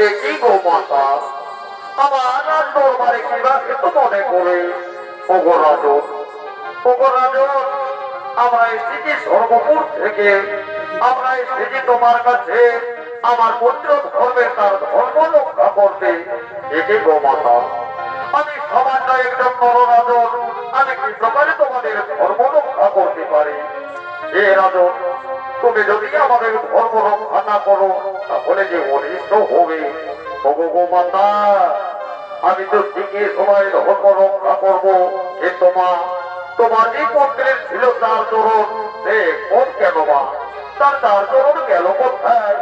একই গো মাতা আমার দরবারে কিবা তো মনে করে ওগো রাজন আমরা এসেছি সর্বপুর থেকে আমরা এসেছি তোমার কাছে আমার পুত্র ধর্মের তার ধর্ম রক্ষা করতে একই গো মাতা আমি সামান্য একজন নররাজন আমি কি প্রকারে তোমাদের ধর্ম রক্ষা করতে পারি হে রাজন তুমি যদি আমাদের ধর্ম রক্ষা না করো তাহলে যে অনিষ্ট হবে ওগো গো মাতা আমি তো ঠিকই সময় ধর্ম রক্ষা করবো হে তোমার যে পুত্রের ছিল তার চরণ সে কোন কেন মা তার চরণ গেল কোথায়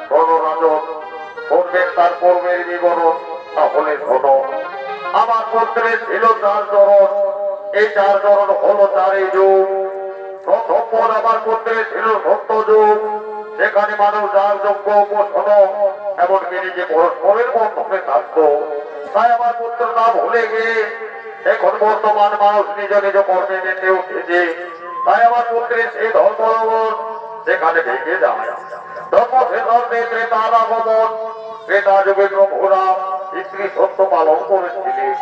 শোনো রাজন শুনবেন তার পূর্বের বিবরণ তাহলে শোনো আমার পুত্রের ছিল চার চরণ এই চার চরণ হলো চারই যুগ প্রথম পর আমার পুত্রের ছিল সত্য যুগ সেখানে মানুষ যার যোগ্য উপাসন এমনকি নিজে পরস্পরের বন্ধনে থাকতো তাই আমার পুত্র তা ভুলে গিয়ে এখন বর্তমান মানুষ নিজ নিজ কর্মে মেতে উঠেছে তাই আমার পুত্রের সেই ধর্ম সেখানে ভেঙে যায় ধর্ম ত্রেতার আগমন ত্রেতা যুগে প্রভুরা স্ত্রী সত্য পালন করেছিলেন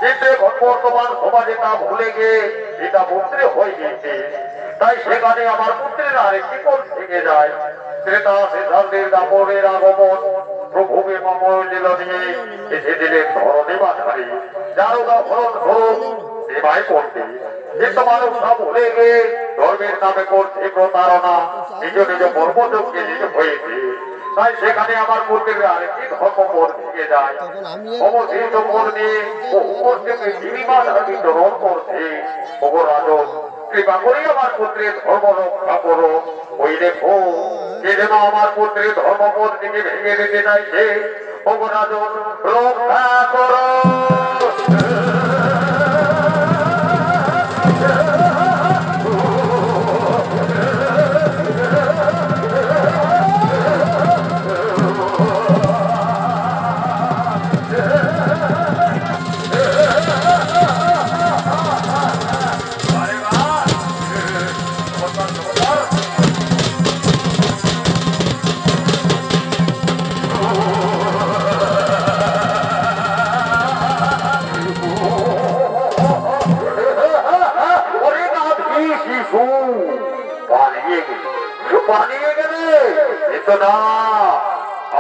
কিন্তু এখন বর্তমান সমাজে তা ভুলে গিয়ে এটা পুত্রে হয়ে গেছে তাই সেখানে আমার পুত্রের আরেকটি কোণ ভেঙে যায় ত্রেতা সিদ্ধান্তের দাপরের আগমন প্রভুকে মঙ্গল নিয়ে এসে দিলেন ধরণী বাধারী যার উদাহরণ স্বরূপ সেবায় করতে কিন্তু মানুষ সব ভুলে গিয়ে ধর্মের নামে করছে প্রতারণা নিজ নিজ কর্মযোগ্যে নিজ হয়েছে তাই সেখানে আমার পূর্বের আরেকটি ধর্মপদ থেকে যায় অবশিষ্ট পদ নিয়ে বহু কষ্টে পৃথিবী মাথা বিতরণ করছে ওগো রাজন কৃপা করে আমার পুত্রের ধর্ম রক্ষা করো ওই দেখো যে যেন আমার পুত্রের ধর্মপদ থেকে ভেঙে দিতে চাইছে ওগো রাজন রক্ষা করো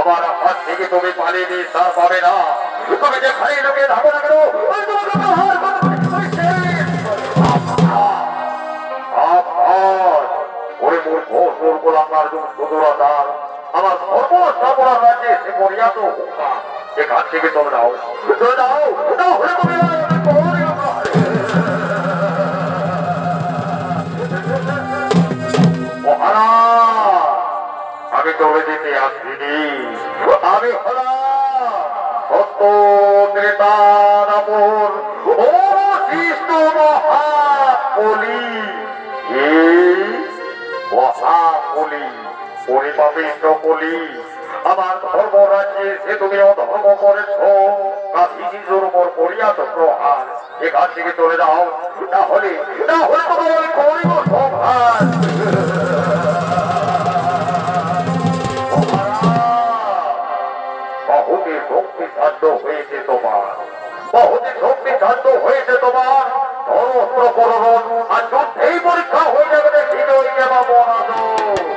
আমার হাত থেকে তুমি পালিয়ে নিয়ে তা পাবে না তুমি যে খালি লোকে ধাবো না কেন আমার সর্বসাবরা রাজ্যে সে মর্যাদ এখান থেকে তোমরা আমি চলে যেতে আসিনি আমি হলাম সত্য ত্রেতার আপন অবশিষ্ট মহাকলি মহাকলি পরিপাবিষ্ট কলি আমার ধর্মরাজ্যে সে তুমি অধর্ম করেছ কাশী শিশুর উপর পড়িয়াছ প্রহার এখান থেকে চলে যাও তাহলে তোমার করিব সভার বহুতে শক্তি সাধ্য হয়েছে তোমার ধরো অস্ত্র করণ আর যুদ্ধেই পরীক্ষা হয়ে যাবে দেখি ওই যাবা মহারাজ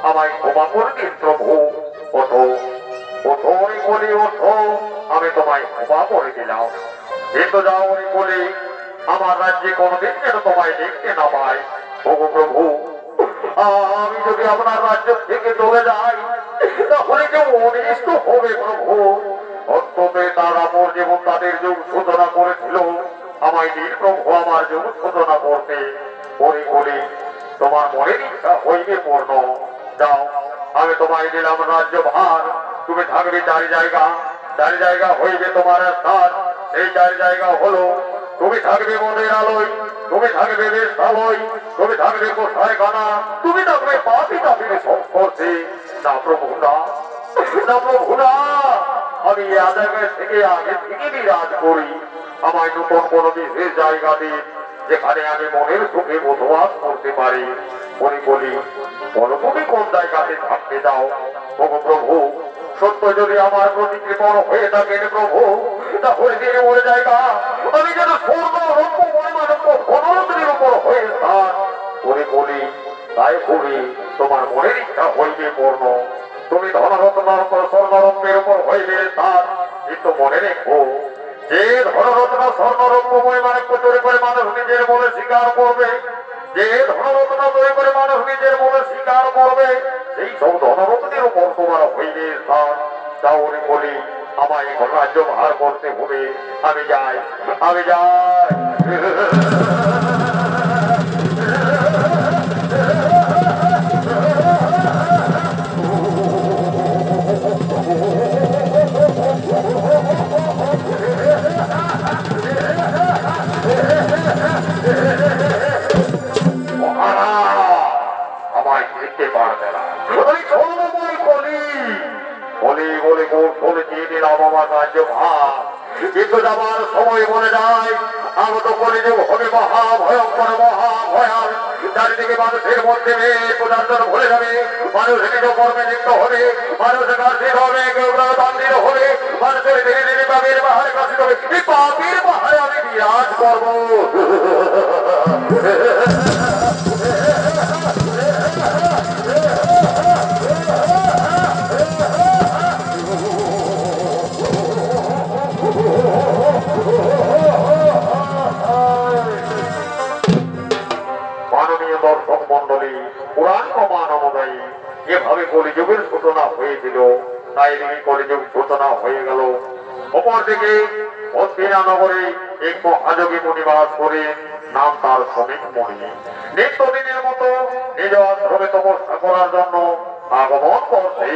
আমায় ক্ষমা করে দিন প্রভু। ওঠো ওঠো ওই বলি ওঠো, আমি তোমায় ক্ষমা করে দিলাম। কিন্তু যাও ওই বলি, আমার রাজ্যে কোনোদিন যেন তোমায় দেখতে না পাই। ওগো প্রভু, আমি যদি আপনার রাজ্য থেকে চলে যাই তাহলে কেউ অনিষ্ট হবে প্রভু। অন্ততে তার আপর যেমন তাদের যুগ সূচনা করেছিল, আমায় দিন প্রভু আমার যুগ সূচনা করতে। ওরে বলি, তোমার মনের ইচ্ছা হইবে পূর্ণ। যাও, আমি তোমায় দিলাম রাজ্য ভার। তুমি থাকবে চারি জায়গা, চারি জায়গা হইবে তোমার স্থান। সেই চারি জায়গা হলো, তুমি থাকবে মনের আলোয়, তুমি থাকবে বেশালয়, তুমি থাকবে কোথায় গানা, তুমি থাকবে পাপি তাপির সংস্পর্শে। না প্রভু না, না প্রভু না, আমি এ জায়গায় থেকে আগে থেকে বিরাজ করি। আমায় নতুন কোন বিশেষ জায়গা দিন, যেখানে আমি মনের সুখে বসবাস করতে পারি। বলি বলো তুমি কোন জায়গাতে থাকতে দাও। ওগো প্রভু, সত্য যদি আমার প্রতি কৃপণ হয়ে থাকেন প্রভু, তাহলে দিয়ে মরে জায়গা আমি যেন স্বর্ণ রক্ত পরিমাণত্ব ধনরত্নের উপর হয়ে থাক। বলি তাই করি, তোমার মনের ইচ্ছা হইবে পূর্ণ। তুমি ধনরত্ন স্বর্ণরত্নের উপর হইবে থাক, কিন্তু মনে রেখো, যে ধনরত্ন স্বর্ণরত্ন পরিমাণত্ব তৈরি করে মানুষ নিজের মনে স্বীকার করবে, যে ধনরত্ন তৈরি করে মানুষ নিজের মনে স্বীকার করবে, সেই সব ধনরত্নের উপর তোমার হইবে স্থান। তাহলে বলি, আমায় এখন রাজ্য ভার করতে হবে। আমি যাই, আমি যাই। আমায় দেখতে পারবে না, আমি সর্বময় বলি বলে দিয়ে দিলাম আমার রাজ্য ভার। কিন্তু যাবার সময় মনে যায়, আগত কলিযুগ হবে মহা ভয়ঙ্কর, মহা ভয়াল। চারিদিকে মানুষের মধ্যে পদার্থন ভরে যাবে, মানুষ নিজ কর্মে লিপ্ত হবে, মানুষ গাছের হবে, কেউ বান্দির হবে, মানুষের ধীরে ধীরে পাপের পাহাড়ে কাছে হবে। এই পাপের পাহাড়ে আমি বিরাজ করবো। মাননীয় দর্শক মন্ডলী, পুরাণ প্রমাণ অনুযায়ী যেভাবে কলিযুগের সূচনা হয়েছিল, তাই কলিযুগ সূচনা হয়ে গেল। অপরদিকে অস্থিরা নগরে এক মহাযোগী মুনিবাস করে, নাম তার শ্রমিক মণি। নিত্যদিনের মতো নিজ আশ্রমে তপস্যা করার জন্য আগমন করছে।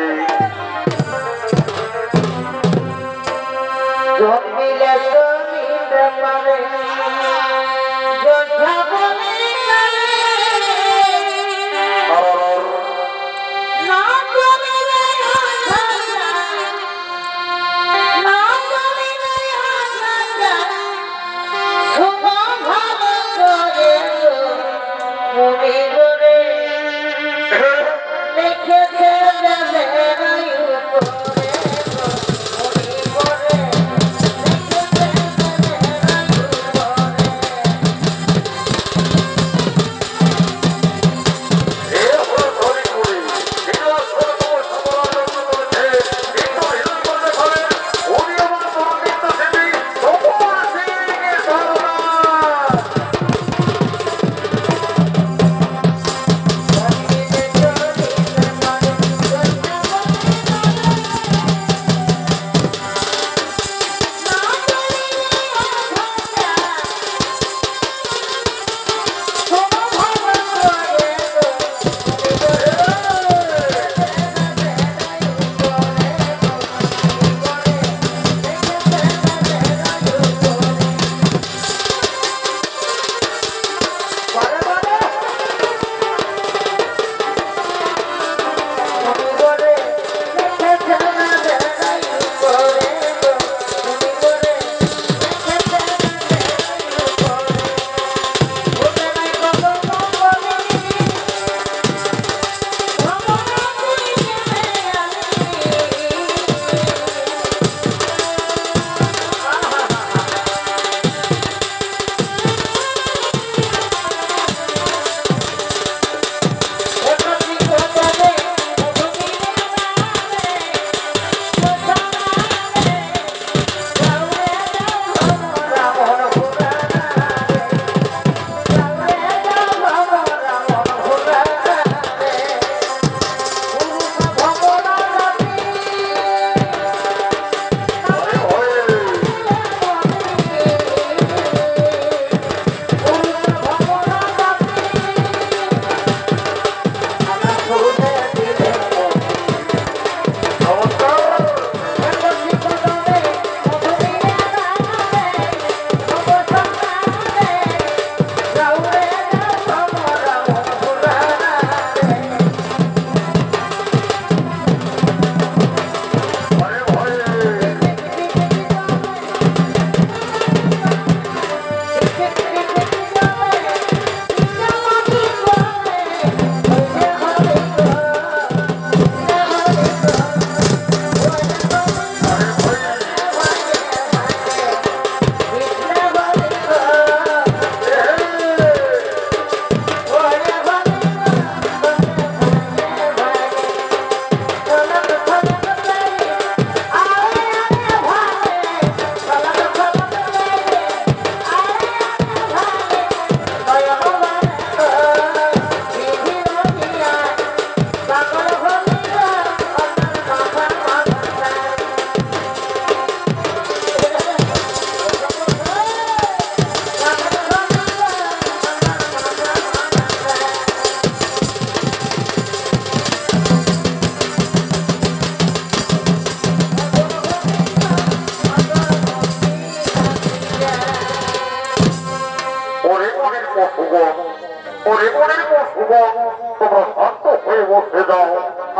ধর্মপূর্বক তোমরা শান্ত হয়ে বসে যাও,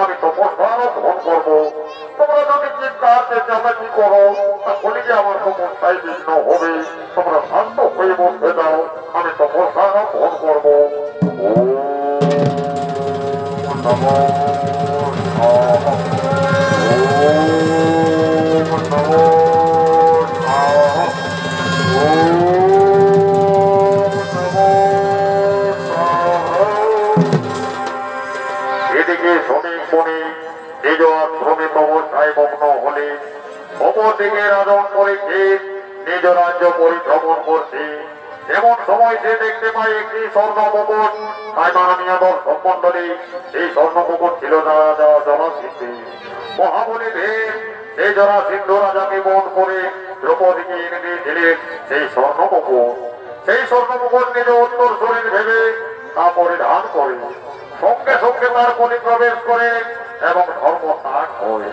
আমি তপস্যার ধন করবো। তোমরা যদি চিন্তা চেঁচামেচি করো তাহলে যে আমার তপস্যায় বিঘ্ন হবে। তোমরা শান্ত হয়ে বসে যাও, আমি তপস্যার ধন করবো। নমো এদিকে শ্রমিক মনে নিজ শ্রমিক অবস্থায় মগ্ন হলে অপরদিকে রাজন করেছে নিজ রাজ্য পরিভ্রমণ করছে। এমন সময় সে দেখতে পায় একটি স্বর্ণ মুকুট। তাই মাননীয় দর্শক মন্ডলী, এই স্বর্ণ মুকুট ছিল জনসিদ্ধি মহাবলী ভীম সেই জরাসিন্ধু রাজাকে বধ করে দ্রৌপদীকে এনে দিয়েছিলেন সেই স্বর্ণ মুকুট। সেই স্বর্ণ মুকুট নিজ উত্তর শরীর ভেবে তা পরিধান করে সঙ্গে সঙ্গে তার কলি প্রবেশ করে এবং ধর্ম ত্যাগ হয়।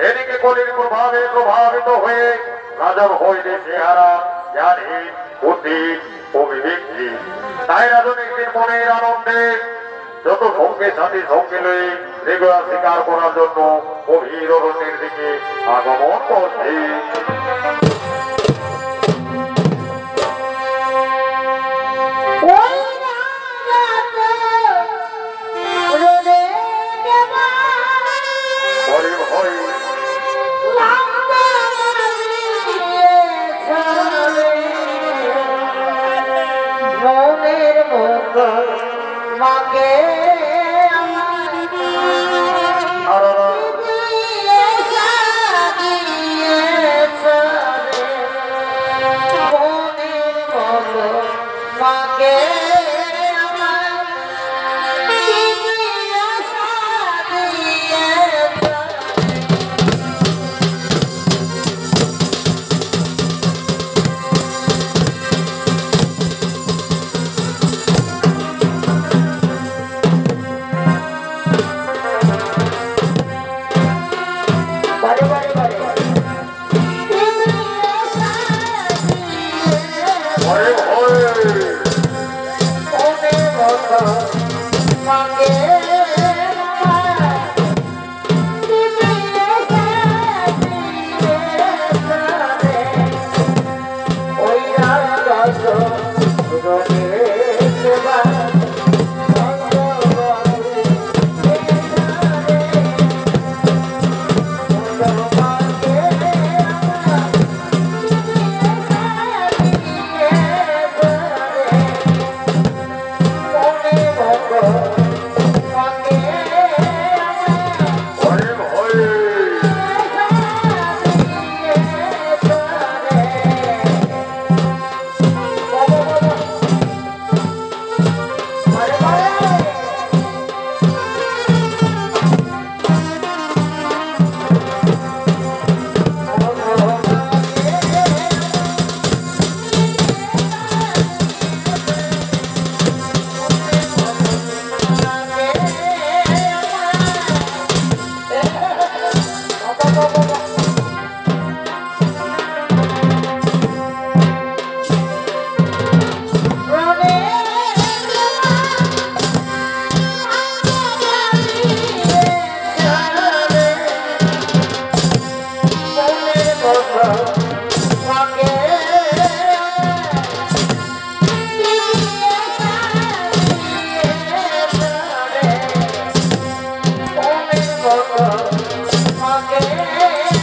এদিকে কলির প্রভাবে প্রভাবিত হয়ে রাজার হইলে চেহারা জ্ঞানহীন, বুদ্ধি ও বিবেকহীন। তাই রাজন একদিন মনের আনন্দে যত সঙ্গে সাথী সঙ্গে লয়ে রেগুলা শিকার করার জন্য গভীর অরণ্যের দিকে আগমন করছে। মাকে Okay.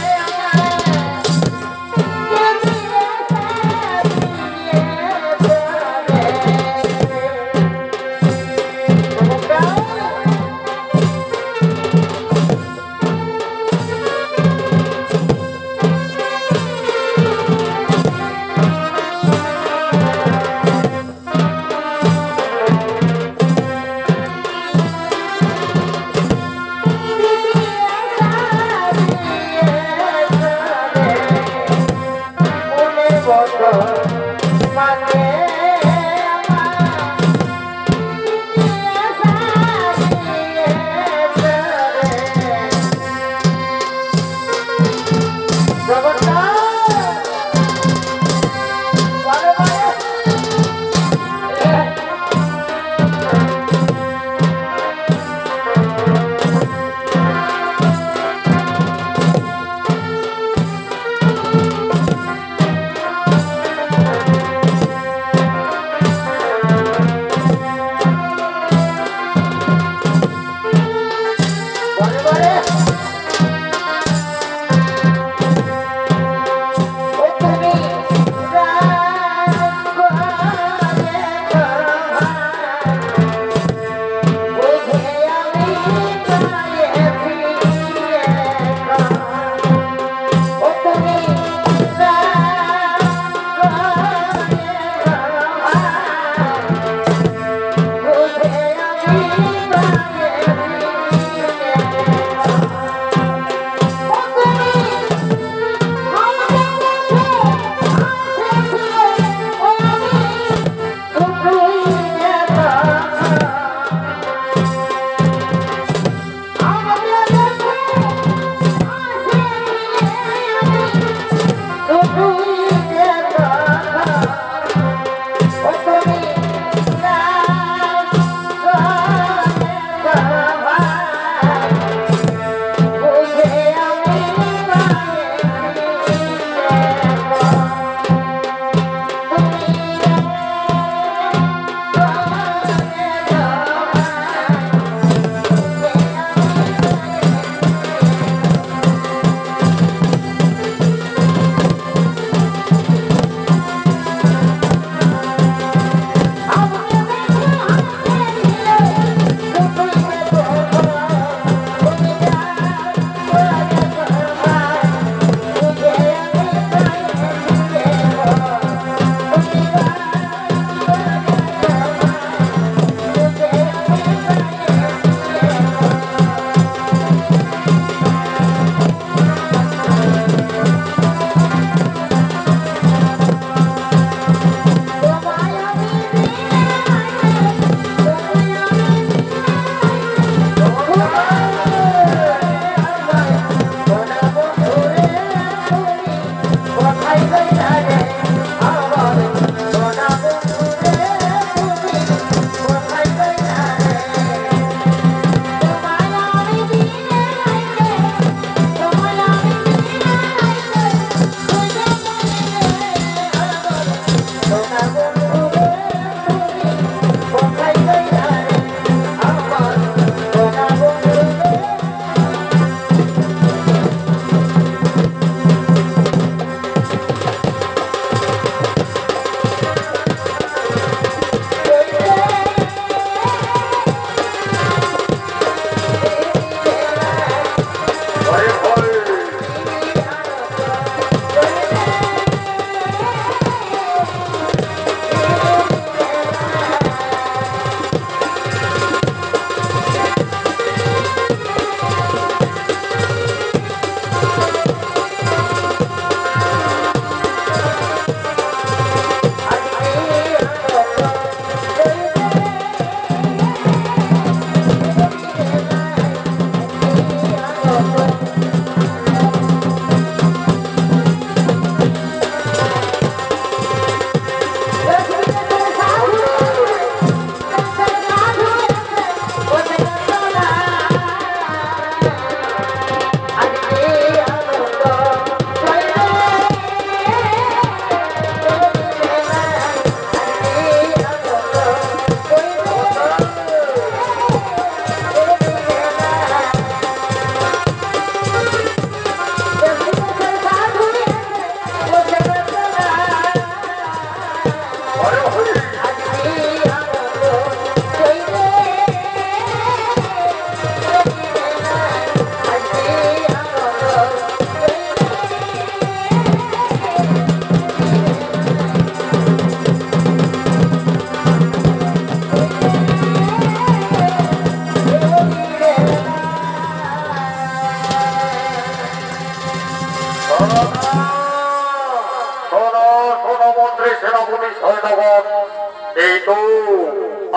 এই তো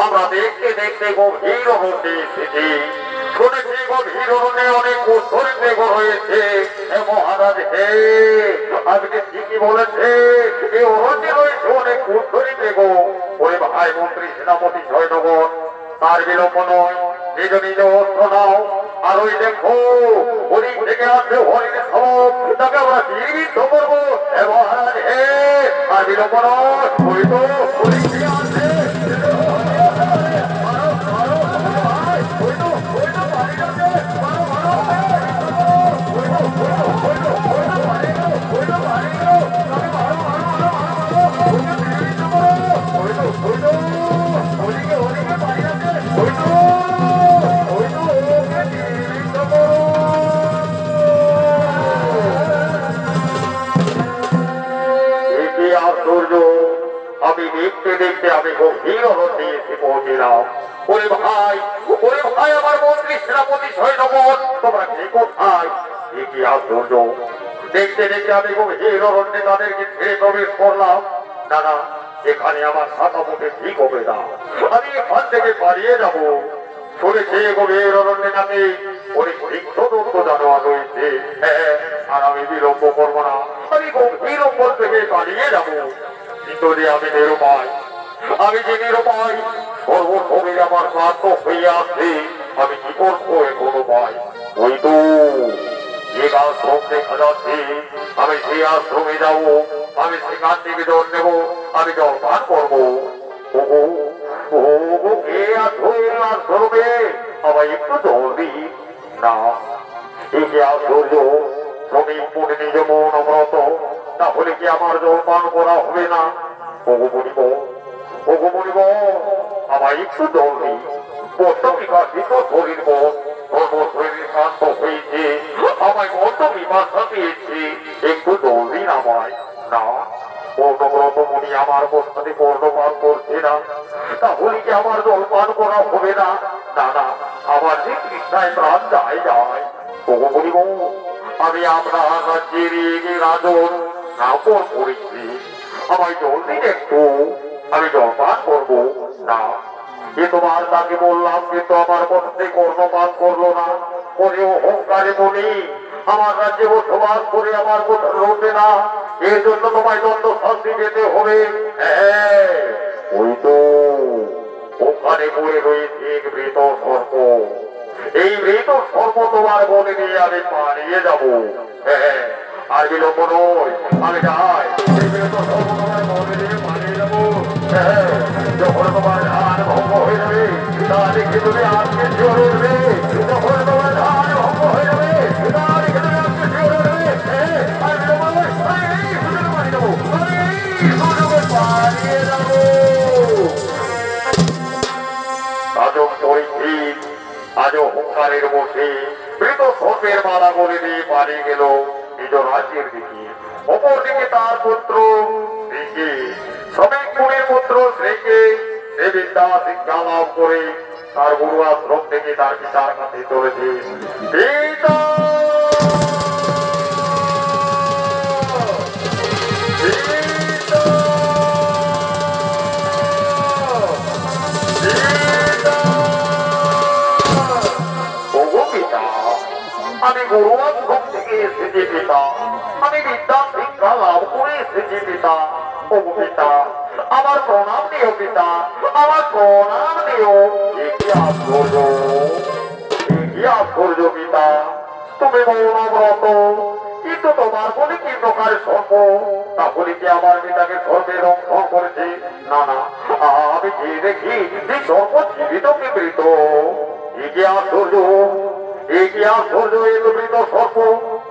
আমরা দেখতে দেখতে গভীর অরণ্যে এসেছি। শুনেছি গভীর অরণ্যে অনেক কুৎসরিত বেগর হয়েছে। মহারাজ হে, আপনি ঠিকই বলেছে, এই অরণ্যে রয়েছে অনেক কুৎসরিত বেগর। ওরে ভাই মন্ত্রী সেনাপতি জয়নগর, তার বিলম্ব নয়, নিজ নিজ অস্ত্র নাও। আর ওই দেখো ওদিক থেকে আসবে হরিণ সব, তাকে আমরা জীবিত করবো। মহারাজ হে, আর বিলম্ব নয়, ওই তো ওদিক থেকে আসবে। আমি দেখতে দেখতে আমি গভীর অরণ্যে এসে পৌঁছিলাম। ওরে ভাই, ওরে ভাই, আমার মন্ত্রী সেনাপতি সৈন্যগণ, তোমরা কে কোথায়? কি আশ্চর্য! দেখতে দেখতে আমি গভীর অরণ্যে তাদেরকে ছেড়ে প্রবেশ করলাম। না না, এখানে আমার ছাতা মুঠে ঠিক হবে না, আমি এখান থেকে পালিয়ে যাব। শুনেছি গভীর অরণ্যে নাকি অনেক বৃক্ষদত্ত জানোয়ার রয়েছে। হ্যাঁ, আর আমি বিলম্ব করবো না, আমি গভীর অরণ্য থেকে পালিয়ে যাব। কিন্তু আমি নিরুপায়, আমি যে নিরুপায়, সর্বশরীর আমার ক্লান্ত হইয়া আছে। আমি কি করবো এখন উপায়? ওই তো যে আশ্রম দেখা যাচ্ছে, আমি সেই আশ্রমে যাবো, আমি সেখান থেকে জল নেবো, আমি জল পান করবো। কে আছো আশ্রমে? আমায় একটু জল দিই না। এই যে আশ্চর্য, শ্রমিক পূর্ণি যেমন অমরত, তাহলে কি আমার জল পান করা হবে না? ওগো বলিব, আমায় একটু জল দিই। বড্ড বিকাশিত শরীর মন, শরীর শান্ত হয়েছে, আমায় বড্ড বিপাশা পেয়েছে, একটু জল দিন আমায়। না, পূর্ণব্রত মুনি আমার প্রশ্নে পূর্ণপান করছে না, তাহলে কি আমার জল পান করা হবে না? না না, আমার যে তৃষ্ণায় প্রাণ যায় যায়। ওগো বলিব, আমি আপনার রাজ্যের রাজন নাপন করেছি, আমায় জল দিন একটু, আমি জল পান করবো। না, এ তোমার তাকে বললাম, কিন্তু আমার মধ্যে কর্ণপান করলো না। পরে অহংকারে বলি, আমার রাজ্যে বসবাস করে আমার কোথাও রোবে না, এর জন্য তোমায় দণ্ড শাস্তি যেতে হবে। হ্যাঁ, ওই তো ওখানে পড়ে রয়েছে এক মৃত সর্প। এই মৃত সর্প তোমার বলে নিয়ে আমি পালিয়ে যাবো। হ্যাঁ, আর বিলম্ব নয়, আমি যাই। এই মৃত সর্প তোমার বলে নিয়ে পালিয়ে যাবো। হ্যাঁ, যখন তোমার ধান ভঙ্গ হয়ে যাবে, তা দেখে তুমি আজকে ঝরে উঠবে। যখন তোমার ধান ভঙ্গ হয়ে যাবে, তা দেখে তুমি আজকে ঝরে উঠবে। হ্যাঁ, আর বিলম্ব নয়, আমি এই সুযোগে পালিয়ে যাবো, আমি এই সুযোগে পালিয়ে যাবো। রাজক পরীক্ষিত আজ অহংকারের বসে মৃত সর্পের মালা বলে দিয়ে পালিয়ে গেল নিজ রাজ্যের দিকে। অপরদিকে তার পুত্র শ্রীকে, শ্রমিক মুনির পুত্র শ্রীকে, সে বিদ্যা শিক্ষা লাভ করে তার গুরু আশ্রম থেকে তার পিতার কাছে চলেছে। পিতা, আমি গরুয়ার ঘর থেকে এসেছি পিতা, আমি বিদ্যা শিক্ষা লাভ করে এসেছি পিতা। ও পিতা, আমার প্রণাম দিও পিতা, আমার প্রণাম দিও। কি আশ্চর্য, কি আশ্চর্য পিতা, তুমি মৌনব্রত, কিন্তু তোমার বলে কি প্রকার সর্প? তাহলে কি আমার পিতাকে সর্পে রক্ষণ করেছে? না না, আমি কি দেখি যে সর্প জীবিত কি মৃত? কি আশ্চর্য, কি আশ্চর্য, এলো মৃত সর্প,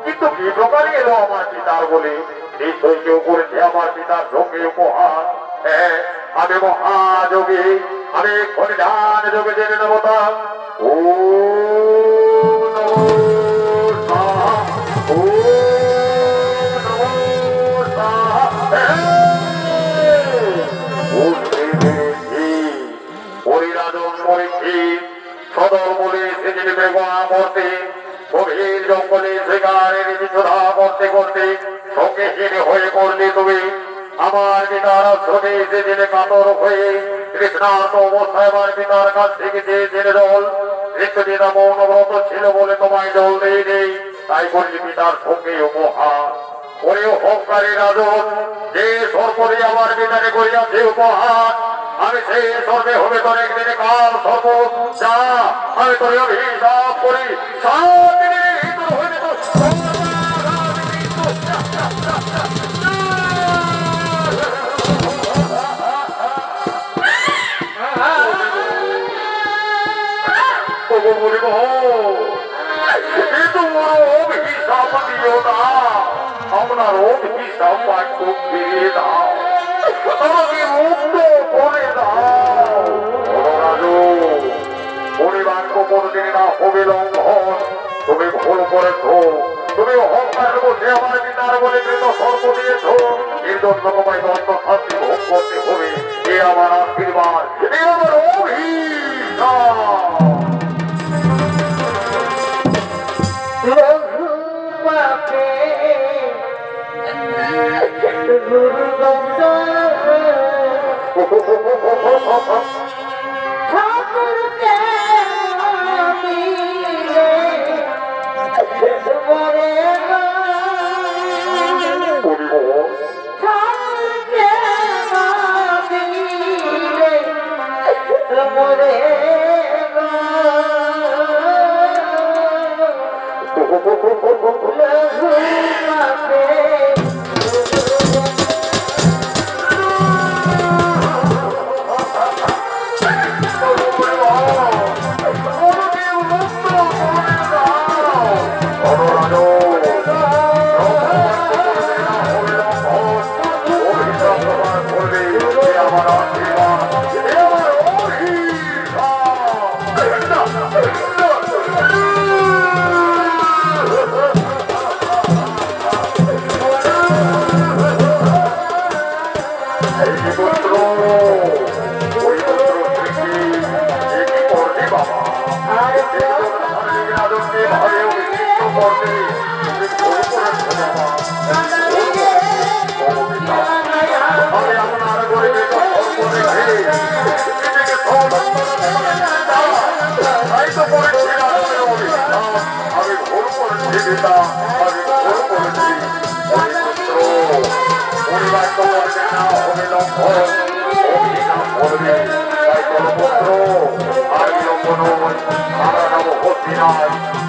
কিন্তু কি প্রকারে এলো আমার পিতার বলে? নিশ্চয় কেউ করেছে আমার পিতার সঙ্গে উপহার। হ্যাঁ, আমি মহাযোগী, আমি খনিদান যোগে জেনে নেব তা। ও গভীর জঙ্গলে শিকারের বিচরা করতে করতে সঙ্গীহীন হয়ে পড়লে তুমি আমার পিতার আশ্রমে এসে জেনে কাতর হয়ে তৃষ্ণার্ত অবস্থায় আমার পিতার কাছ থেকে যে জেনে জল পিতা মৌনব্রত ছিল বলে তোমায় জল দিয়ে নেই, তাই করলি পিতার সঙ্গে উপহার। ওরে অহংকারী রাজন, যে সর্বরে আমার পিতাকে করিয়াছে উপহার, আমি সেই সর্বে হবে তোর একদিনে কাল সর্ব। যা, আমি তোর অভিশাপ করি, বলিব অভিশাপ দিও না, আপনার অভিশাপ বাক্য ফিরিয়ে দাও, আমাকে মুক্ত করে দাও। পরিবারকে কোনদিন না হবে লঙ্ঘন, তুমি ভুল করেছ, তুমি অহংকারের বসে আমার পিতার বলে কৃত সর্প দিয়েছ, এর জন্য তোমায় দণ্ড শাস্তি ভোগ করতে হবে। এ আমার আশীর্বাদ, এ আমার অভিশাপ।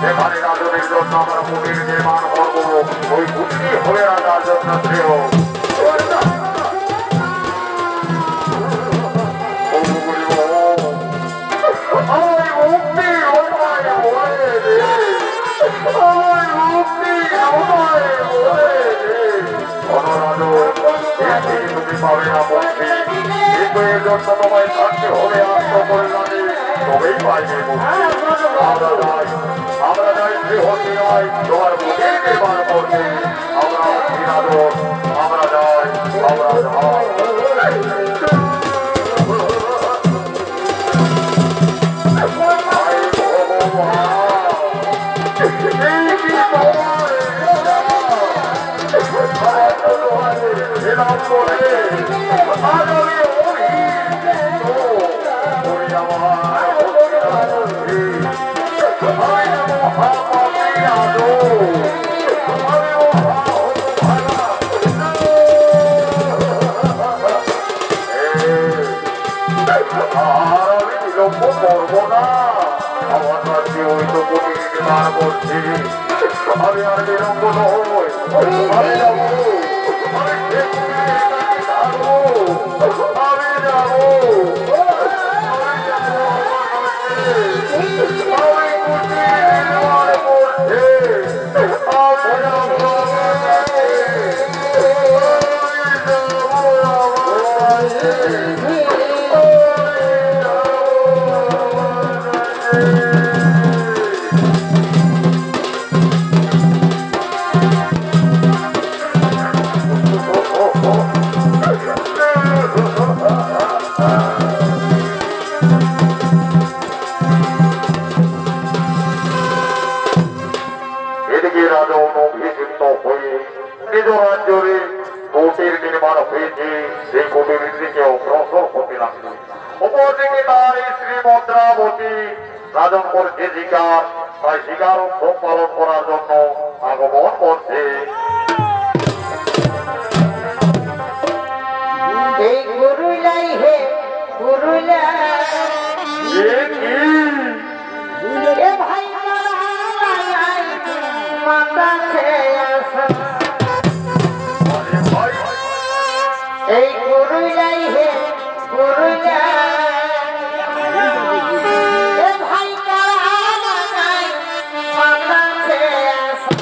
সেখানে রাজনের জন্য আমরা মুনির নির্মাণ করবো, ওই মুক্তি হয়ে রাজার জন্য শ্রেয়। তুমি পাবে না মুক্তি, কিন্তু এর জন্য তোমায় থাকতে হবে আত্মকল্যাণে, তবেই পাইবে মুক্তি। আমরা যাই গৃহতে নয় তোমার মুখে নির্মাণ করতে, আমরা যাই। আমার অঙ্গীকার করছি আমি আর বিলম্ব নয় আমি যাবো আমি সে কুটিরের কাছে থাকবো আমি যাবো আমি কুটির নির্মাণ করছি আমি যাবো আমার কাছে এদিকে রাজা অভিষিক্ত হয়ে নিজ রাজ্যে কোটির নির্মাণ হয়েছে সেই কোটির দিকে অগ্রসর হতে লাগলো অপরদিকে তার স্ত্রী মদ্রাবতী রাজনপুর যে শিকার তাই শিকার উৎসব পালন করার জন্য আগমন করছে এই গুরুলাই হে গুরুলাই এ ভাই মাতা সে আসা এই গুরুলাই হে গুরুলাই এ ভাই মাতা সে আসা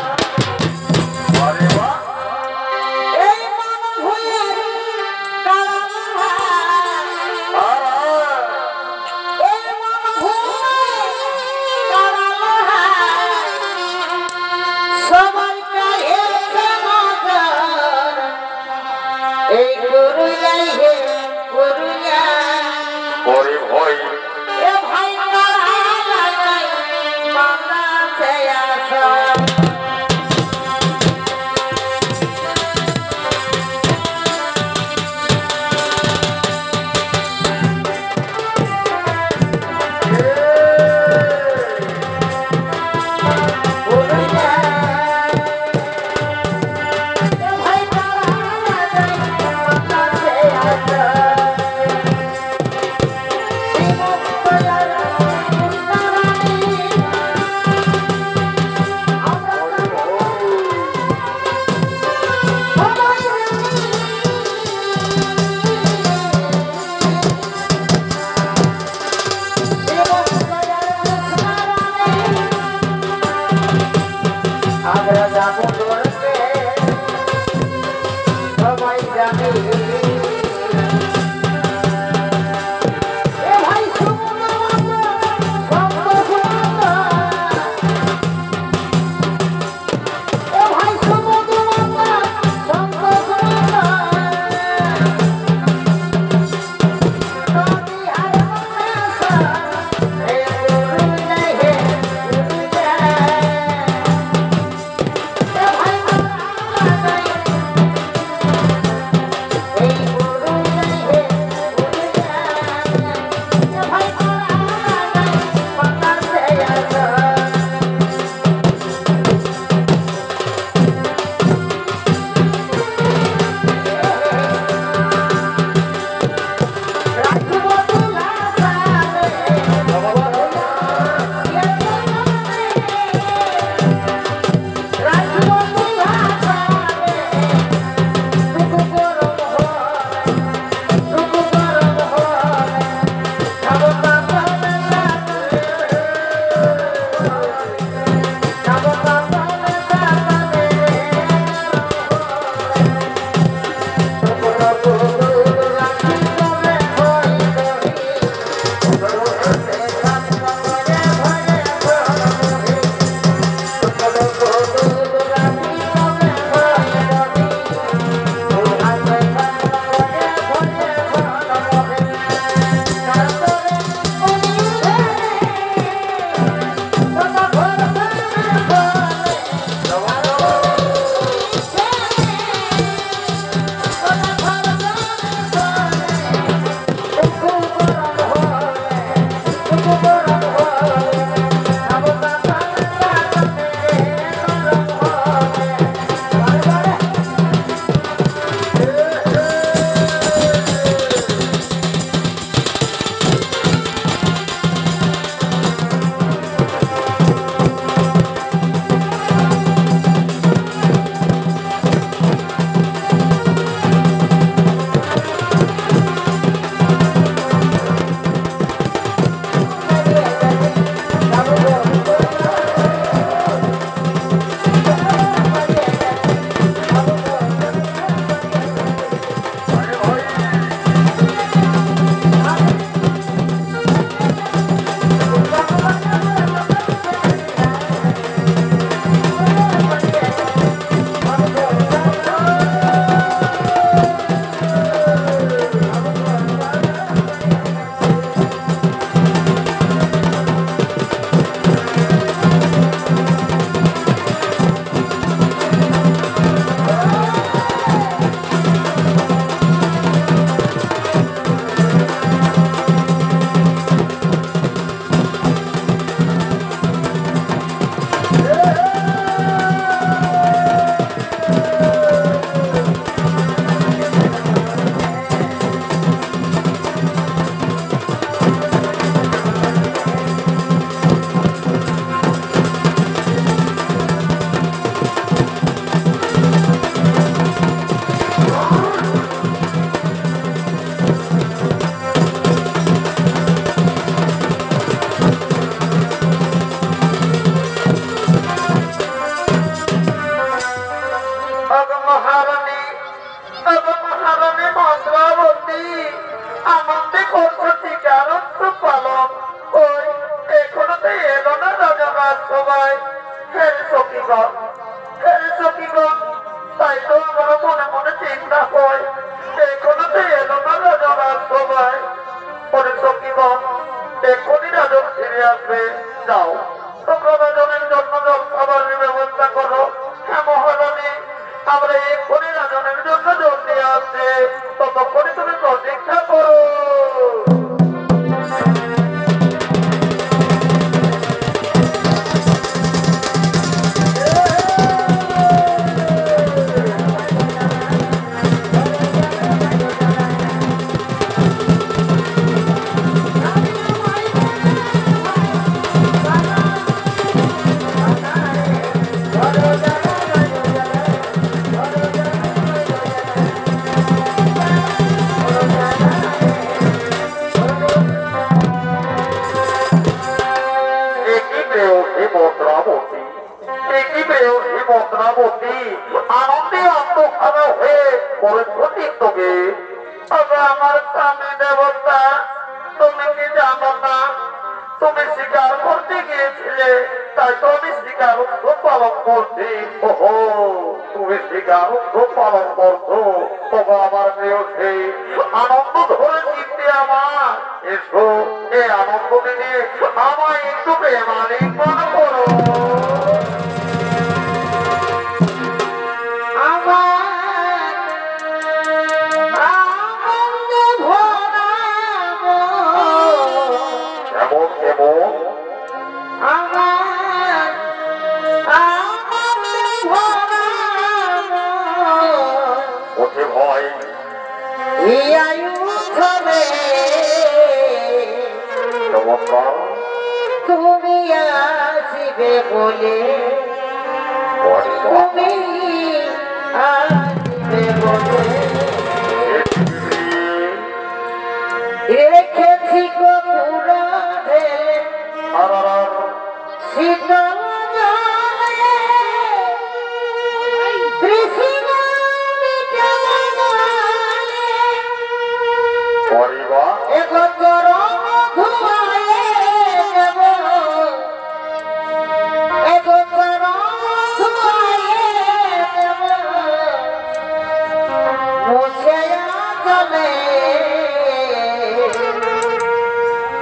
এই মন ভুলে এই গুরুলাই হে গুরুলাই করে ভয় এ ভাই মাতা সে আসা আমরা যাবো ধরতে সবাই জানে এ ভাই আনন্দে করছো শিকার উৎসব পালন। ওই এখনো তো এলো না রাজনার সবাই। ফের সখীগণ, ফের সখীগণ, তাই তো আমার মনে মনে চিন্তা হয়, এখনো তো এলো না রাজনার সবাই। পরে সখীগণ, এক্ষুনি রাজন ফিরে আসবে। যাও, তোমরা রাজনের জন্য জল খাবারের ব্যবস্থা করো। হ্যাঁ মহারানী, আমরা এক্ষুনি রাজনের জন্য জল দিয়ে আসছে। ততক্ষণে তুমি প্রতীক্ষা করো। আনন্দে আত্মখানা হয়ে তোকে আমার স্বামী দেবতা, তুমি কি জানো না তুমি শিকার করতে গিয়েছিলে, তাই তো আমি শিকার উৎসব পালন করছি। ওহো, তুমি শিকার উৎসব পালন করছো, তবে আমার প্রিয় সেই আনন্দ ধরে চিনতে আমার। এসো, এই আনন্দ দিনে আমায় একটু প্রেমালিঙ্গন করো। তুমি আসবে বলে, তুমি আসবে বলে রেখেছি কপুর ঢেলে শীতল জলে তৃষ্ণ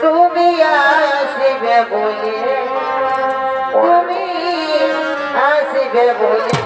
তুমি আসবে বলে, তুমি আসবে বলে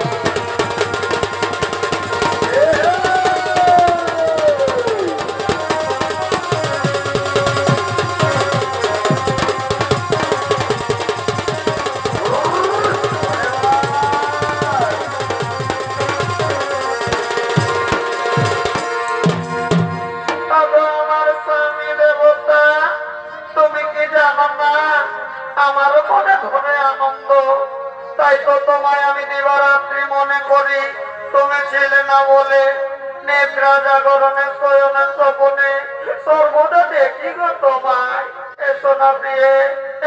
আমার মনে ধরে আনন্দ, তাই তো তোমায় আমি দিবারাত্রি মনে করি। তুমি ছিলে না বলে নেত্রা জাগরণের শয়নের স্বপনে সর্বদা দেখি গো তোমায়। এসো না প্রিয়ে,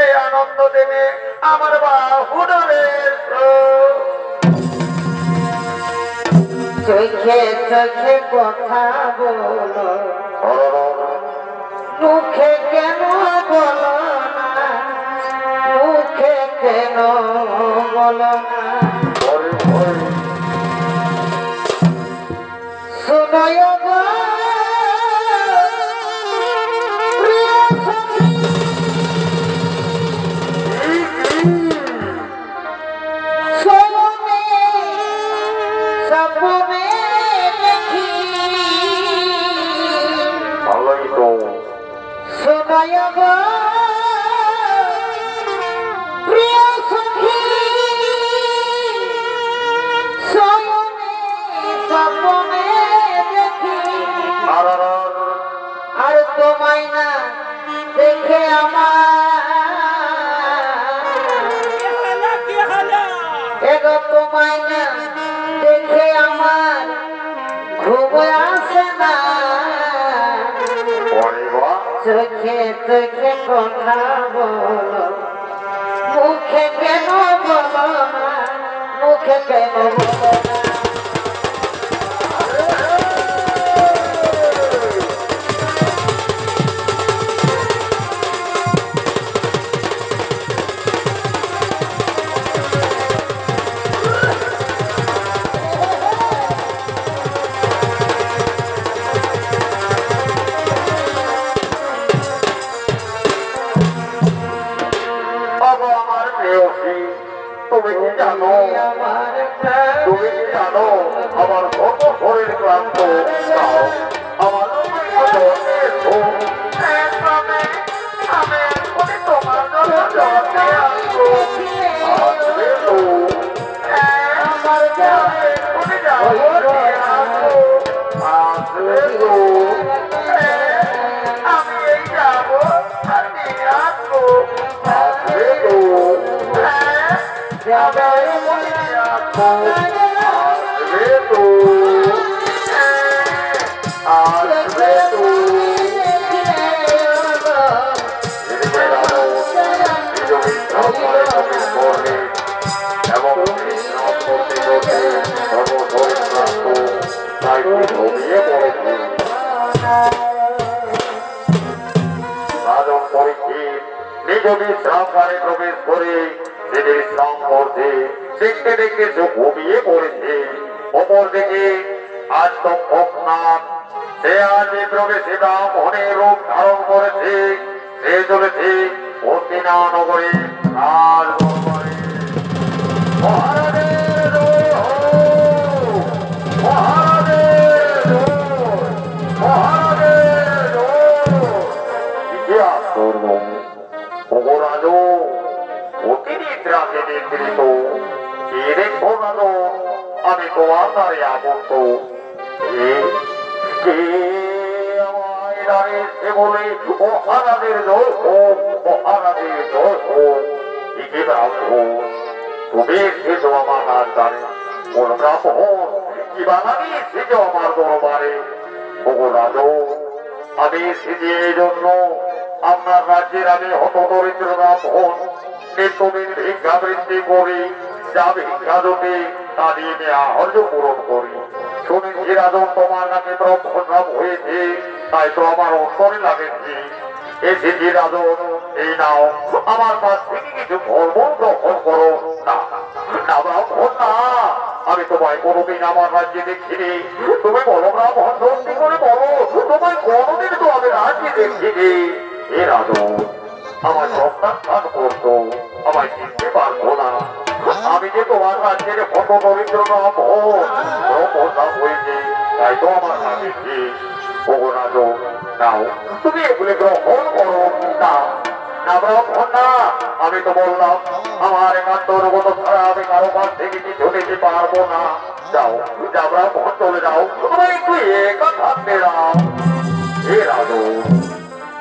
এই আনন্দ দিনে আমার বাহু ধরে এসো। চোখে চোখে কথা বলো, মুখে কেন বলো না, মুখে কেন বলো না। শুনয় গো প্রিয় সখী, শয়নে স্বপ্নে দেখি, শুনয় গো প্রিয় সখী, শয়নে স্বপ্নে দেখি। আর তোমায় না দেখে এগো তোমায় না দেখে আমার ঘুম আসে না। চোখে চোখে কথা বলো, মুখে কেন বলো না, মুখে কেন বলো না। জানো আমার প্রাণ তুমি কি জানো আমার কত শরীর ক্লান্ত তাও আমার আমি তোমার জন্য জবাবে আসবো আসবে তো আমার জানে তুমি যাবো আসবো আসবে তো আমি এই যাবো আর নিয়ে আসবো আসবে তো যাবে আসবে তো আসবে তো এবং করতে করতে সর্বশরীর ক্লান্ত তাই ঘুমিয়ে পড়েছে রাজন পরীক্ষিত নিজ বিশ্রামগারে প্রবেশ করে সে বিশ্রাম করছে দেখতে দেখতে সে ঘুমিয়ে পড়েছে অপর দিকে আজ তো ভোগনাথ সে আজ প্রবেশে ব্রাহ্মণের রূপ ধারণ করেছে সে চলেছে অতিনা নগরে আর মহারাজের জয় হোক! মহারাজের জয়! মহারাজের জয়! কি আশ্চর্য! ওগো রাজো, অতি নিদ্রাতে নিদ্রিত। কে দেখো রাজো, আমি তোমার দ্বারে আবদ্ধ। কে আমায় দাঁড়িয়েছে বলে মহারাজের জয় হোক! মহারাজের জয় হোক! কি ব্রাহ্মণ তুমি এসেছো আমার হাত দ্বারে কোন ব্রাহ্মণ কি বানাবি এসেছো আমার দরবারে ওগো রাজো আমি এসেছি এই জন্য আপনার রাজ্যের আমি হত দরিদ্র ব্রাহ্মণ নিত্যদিন ভিক্ষাবৃত্তি করি যা ভিক্ষা জোটে তা দিয়ে আমি আহার্য পূরণ করি শুনেছি রাজন তোমার নাকি ব্রহ্মসাপ হয়েছে তাই তো আমার অন্তরে লাগেছি এসেছি রাজন এই নাও আমার কাছ থেকে কিছু ধর্ম গ্রহণ করো না না ব্রাহ্মণ না আমি তোমায় কোনোদিন আমার রাজ্যে দেখিনি তুমি বলো ব্রাহ্মণ সত্যি করে বলো তোমায় কোনোদিন তো আমি রাজ্যে দেখিনি এ রাজন আমার প্রত্যাখ্যান করতো আমায় চিনতে পারবো না আমি যে তোমার রাজ্যের কত দরিদ্র ব্রাহ্মণ হয়েছে তাই তো আমার কাছে ওগো রাজন নাও তুমি এগুলি গ্রহণ করো না না ব্রাহ্মণ না আমি তো বললাম আমার একান্ত অনুগত ছাড়া আমি কারো কাছ থেকে কিছু নিতে পারবো না যাও যা ব্রাহ্মণ চলে যাও তোমার একটু একা থাকতে দাও হে রাজু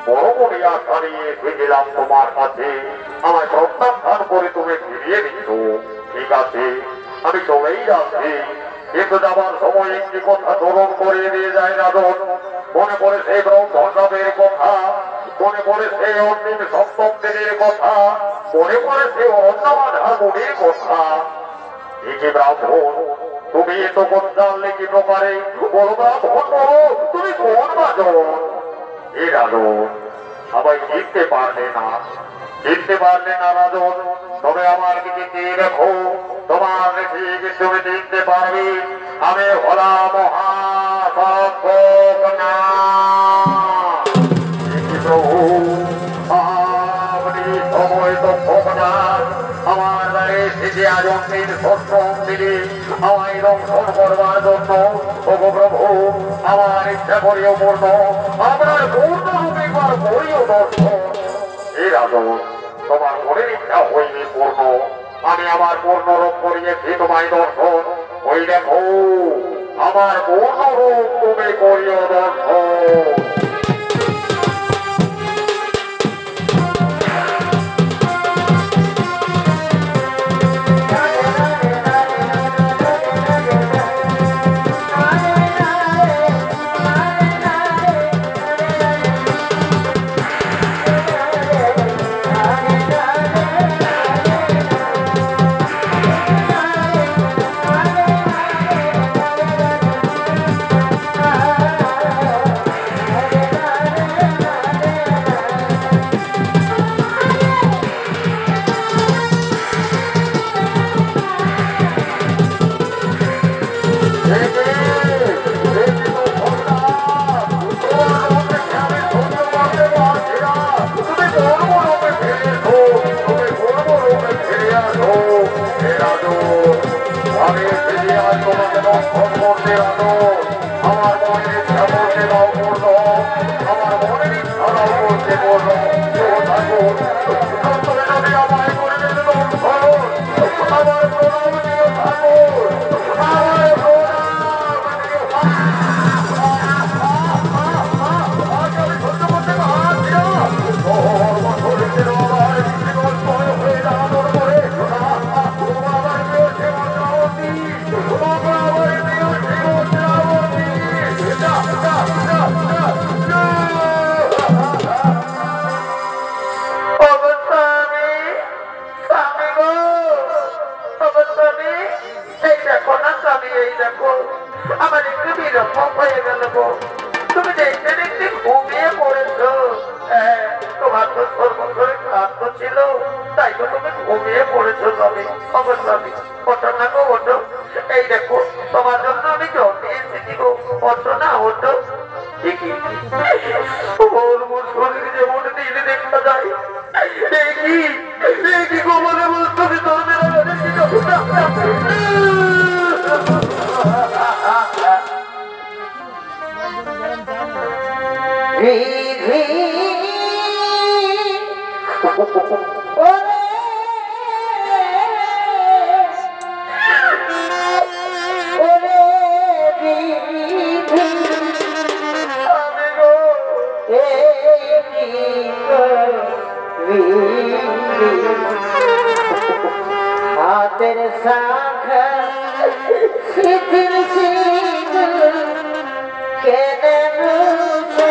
বড় বড়িয়া ছাড়িয়ে এসেছিলাম তোমার কাছে আমায় প্রত্যাখ্যান করে তুমি ফিরিয়ে দিচ্ছ ঠিক আছে আমি চলেই যাচ্ছি কিন্তু যাবার সময় একটি কথা স্মরণ করে দিয়ে যায় রাজন মনে পড়ে সেই ব্রহ্মসাপের কথা মনে পড়ে সেই অন্তিম সপ্তম দিনের কথা মনে পড়ে সেই অন্নমাধার মুনির কথা একে ব্রাহ্মণ তুমি এত কোন জানলে কি প্রকারে বলো ব্রাহ্মণ বলো তুমি কোন বাজন এ রাজন সবাই চিনতে পারলে না রাজন তবে আমার দিকে চেয়ে দেখো তোমার দেখি তুমি চিনতে পারবে আমি হলা মহাসনা প্রভু আপনি সময় তো ভোগনা আমার দ্বারে থেকে আজন্মের সশ্রম দিলে আমায় দংশন করবার জন্য ওগো প্রভু আমার ইচ্ছা করিও পূর্ণ আপনার পূর্ণ রূপে একবার করিও দর্শন হে রাজন তোমার মনের ইচ্ছা হইনি পূর্ণ আমি আমার পূর্ণ রূপ করিয়েছি তোমায় দর্শন ওই দেখো আমার পূর্ণ রূপ তুমি করিও দর্শন আমি ফিরে আজ তোমাকে রক্ষণ করতে আনো আমার মনের ইচ্ছা করতে দাও পূর্ণ আমার মনের ইচ্ছা দাও করতে পূর্ণ ঠাকুর তুমি যদি আমায় করে দিতে রক্ষণ আমার প্রণাম দিও ঠাকুর আমার প্রণাম দিও আজ আমি সহ্য করতে পারছি না হয়ে দাঁড়ানোর পরে আমার প্রিয় শ্রীমদ্রাবতী আমার প্রিয় শ্রীমদ্রাবতী আমার একটু বিরক্ত হয়ে গেল গো তুমি দেখতে দেখতে ঘুমিয়ে পড়েছ তোমার তো সর্বক্ষণে ক্লান্ত ছিল তাই তো তুমি ঘুমিয়ে পড়েছো স্বামী অবশ্যই ওঠো না গো ওঠো এই দেখো তোমার জন্য আমি জল দিয়ে এসেছি গো ওঠো না ওঠো দেখি ওর শরীর যেমন দিলে দেখা যায় কি গো বলে তুমি তোর हाथेर शाखा शिथिल शिथिल केने मुझे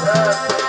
হ্যাঁ